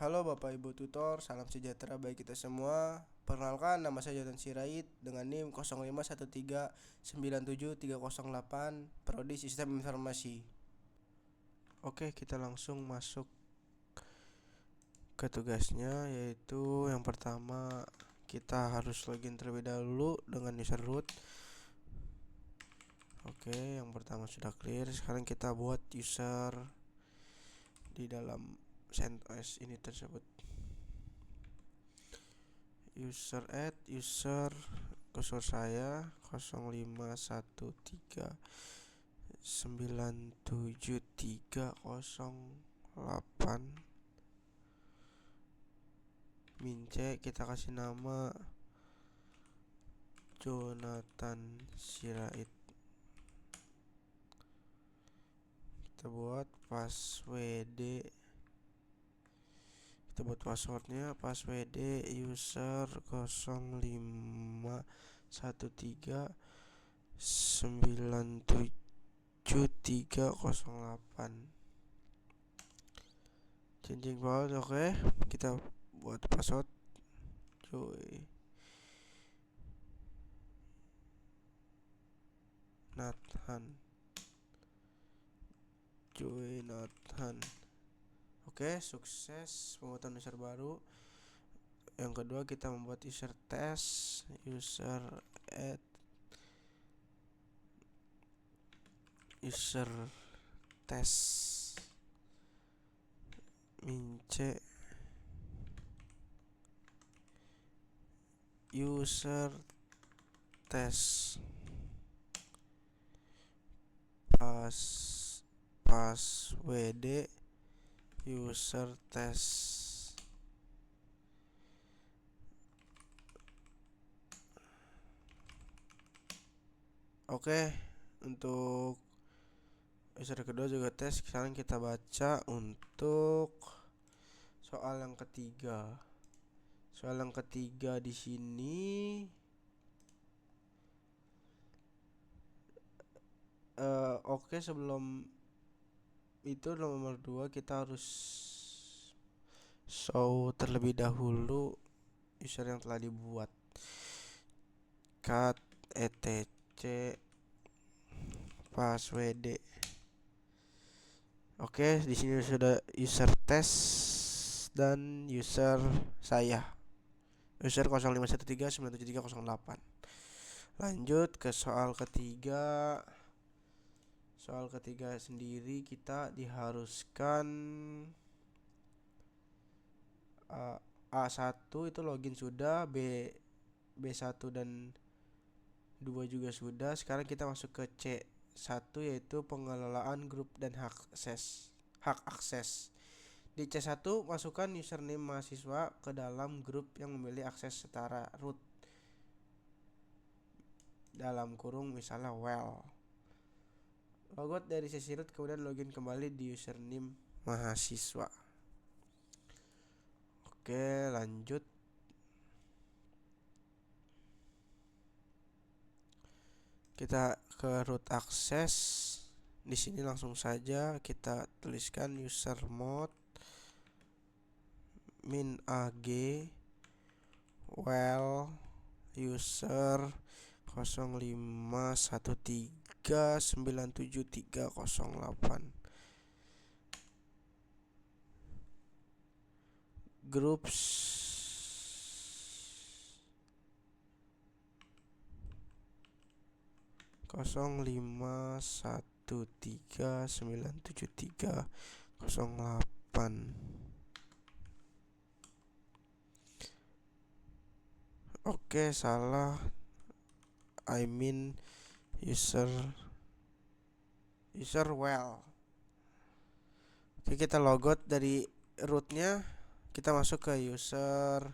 Halo Bapak Ibu Tutor, salam sejahtera bagi kita semua. Perkenalkan, nama saya Jonathan Sirait dengan NIM 0513973008, Prodi Sistem Informasi. Oke, kita langsung masuk ke tugasnya, yaitu yang pertama kita harus login terlebih dahulu dengan user root. Oke, yang pertama sudah clear. Sekarang kita buat user di dalam CentOS ini tersebut. User add user kursor saya 0513973008 mince, kita kasih nama Jonathan Sirait. Kita buat passwordnya user 0513973008 changing password. Oke, kita buat password Jonathan. Oke, sukses pembuatan user baru. Yang kedua, kita membuat user test, user add user test mince user test pas wd user test. Oke, untuk user kedua juga tes. Sekarang kita baca untuk soal yang ketiga. Soal yang ketiga di sini oke, sebelum itu nomor 2 kita harus show terlebih dahulu user yang telah dibuat. Cat etc password. Oke, di sini sudah user test dan user saya. User 0513973008. Lanjut ke soal ketiga. Soal ketiga sendiri kita diharuskan A1 itu login sudah, B1 dan 2 juga sudah. Sekarang kita masuk ke C1, yaitu pengelolaan grup dan hak akses. Di C1 masukkan username mahasiswa ke dalam grup yang memilih akses setara root, dalam kurung misalnya well. Logout dari sesi root, kemudian login kembali di username mahasiswa. Oke, lanjut. Kita ke root access. Di sini langsung saja kita tuliskan user mode min ag well user 0513973008 groups kosong lima satu tiga sembilan tujuh tiga kosong delapan. Oke, salah. I mean user well. Oke, kita logout dari rootnya. Kita masuk ke user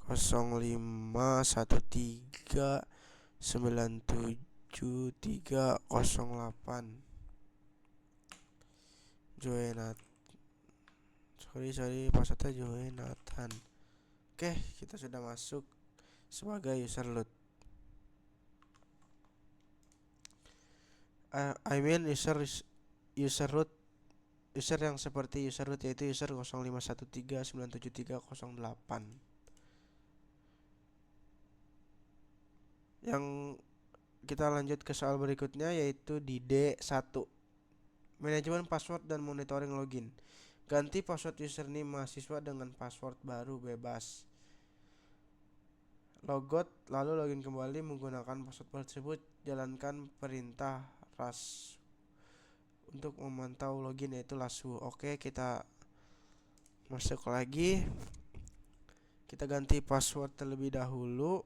0513973008 passwordnya Jonathan. Oke, kita sudah masuk sebagai user root. I mean user root user yang seperti user root, yaitu user 0513973008. Yang kita lanjut ke soal berikutnya, yaitu di D1. Manajemen password dan monitoring login. Ganti password username mahasiswa dengan password baru bebas. Logout lalu login kembali menggunakan password tersebut. Jalankan perintah ras untuk memantau login, yaitu laswu. Oke, kita masuk lagi. Kita ganti password terlebih dahulu.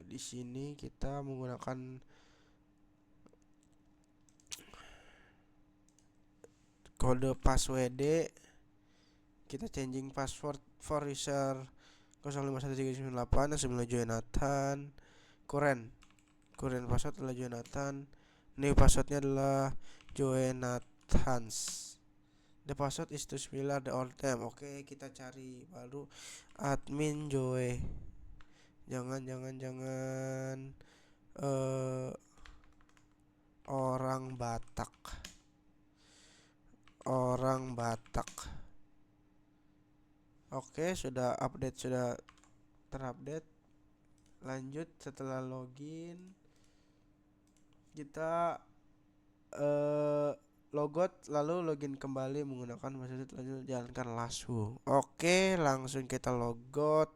Di sini kita menggunakan kode password. Kita changing password for user 051398 yang sebelumnya Jonathan. Current password adalah Jonathan. New passwordnya adalah Jonathans. The password is to similar the old name. Oke, kita cari baru admin Joe. Jangan orang Batak. Oke, sudah update, sudah terupdate. Lanjut, setelah login kita logout lalu login kembali menggunakan password, lanjut jalankan laswu. Oke, langsung kita logout,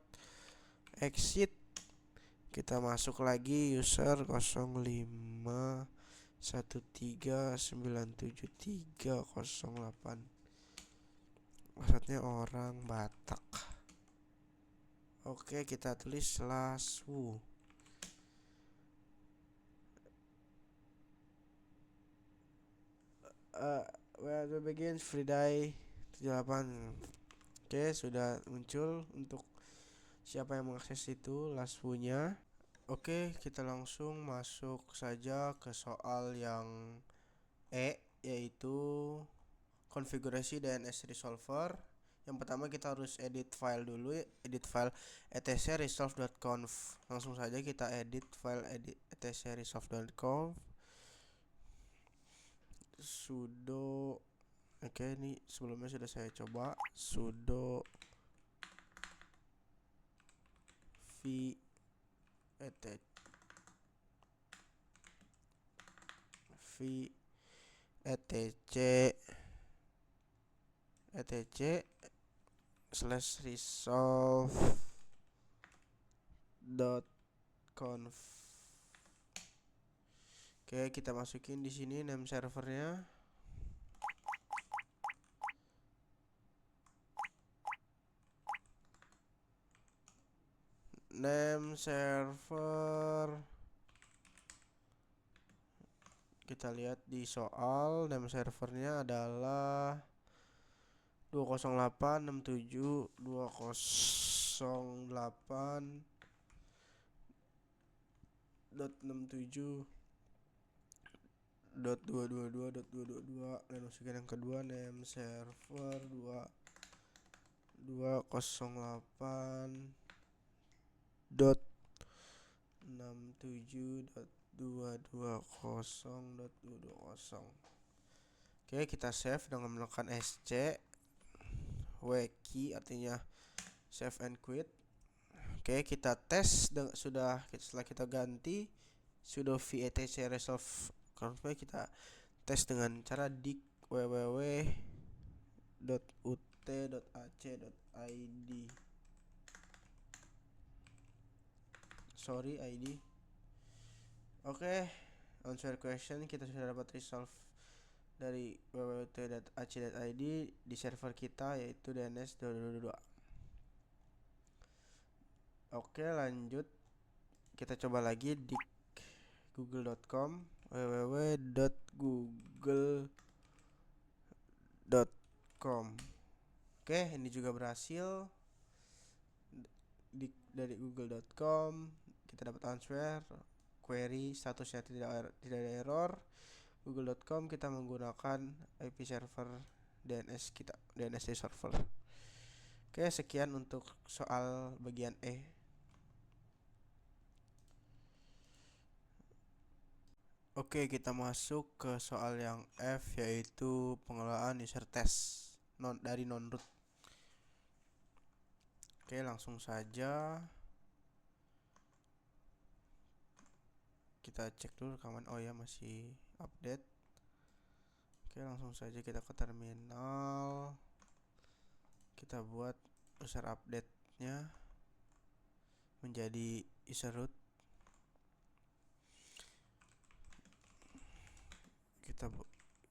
exit. Kita masuk lagi user 0513973008. Maksudnya orang Batak. Oke, kita tulis laswu. Where the begins Friday 78. Oke, sudah muncul untuk siapa yang mengakses itu laswunya. Oke, kita langsung masuk saja ke soal yang yaitu konfigurasi DNS resolver. Yang pertama kita harus edit file dulu, edit file etc resolve.conf. Langsung saja kita edit file etc resolve.conf. Sudo, oke, ini sebelumnya sudah saya coba, sudo v etc /resolve.conf. Oke, kita masukin di sini name servernya. Name server, kita lihat di soal, name servernya adalah 208.67.222.222 dan masukin yang kedua name server 208.67.220.220. Oke, kita save dengan menekan SC key, artinya save and quit. Oke, kita tes sudah. Setelah kita ganti sudo v/etc resolve.conf, kita tes dengan cara dik www.ut.ac.id. ID. Oke, answer question, kita sudah dapat resolve dari www.ut.ac.id di server kita, yaitu DNS 222. Oke, lanjut kita coba lagi di google.com, www.google.com. Oke, ini juga berhasil. Dari google.com kita dapat answer query, statusnya tidak ada error. Google.com kita menggunakan IP server DNS kita, DNS server. Oke, sekian untuk soal bagian Oke, kita masuk ke soal yang F, yaitu pengelolaan user test dari non-root. Oke, langsung saja kita cek dulu rekaman. Oh ya, masih update. Oke, langsung saja kita ke terminal. Kita buat user update-nya menjadi user root.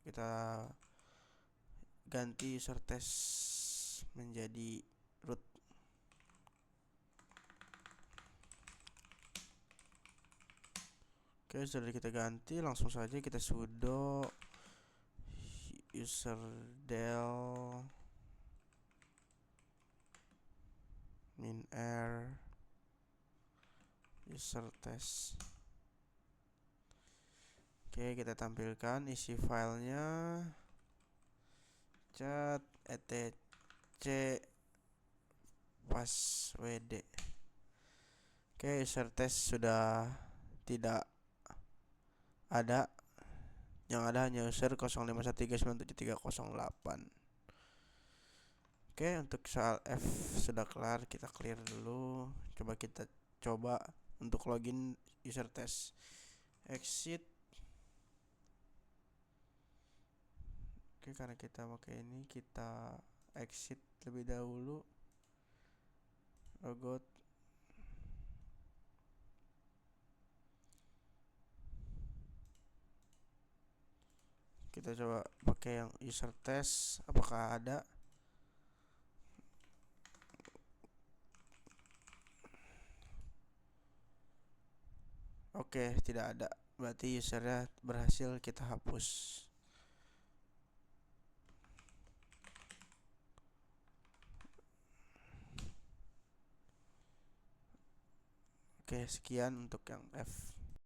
Kita ganti user test menjadi root. Oke, sudah kita ganti, langsung saja kita sudo userdel min_r user test. Oke, kita tampilkan isi filenya cat etc passwd. Oke, user test sudah tidak ada, yang ada hanya user 0513977308. Oke, untuk soal F sudah kelar, kita clear dulu. Kita coba untuk login user test. Exit. Oke, karena kita pakai ini, kita exit lebih dahulu. Logout. Kita coba pakai yang user test, apakah ada. Oke, tidak ada. Berarti usernya berhasil kita hapus. Oke, sekian untuk yang F.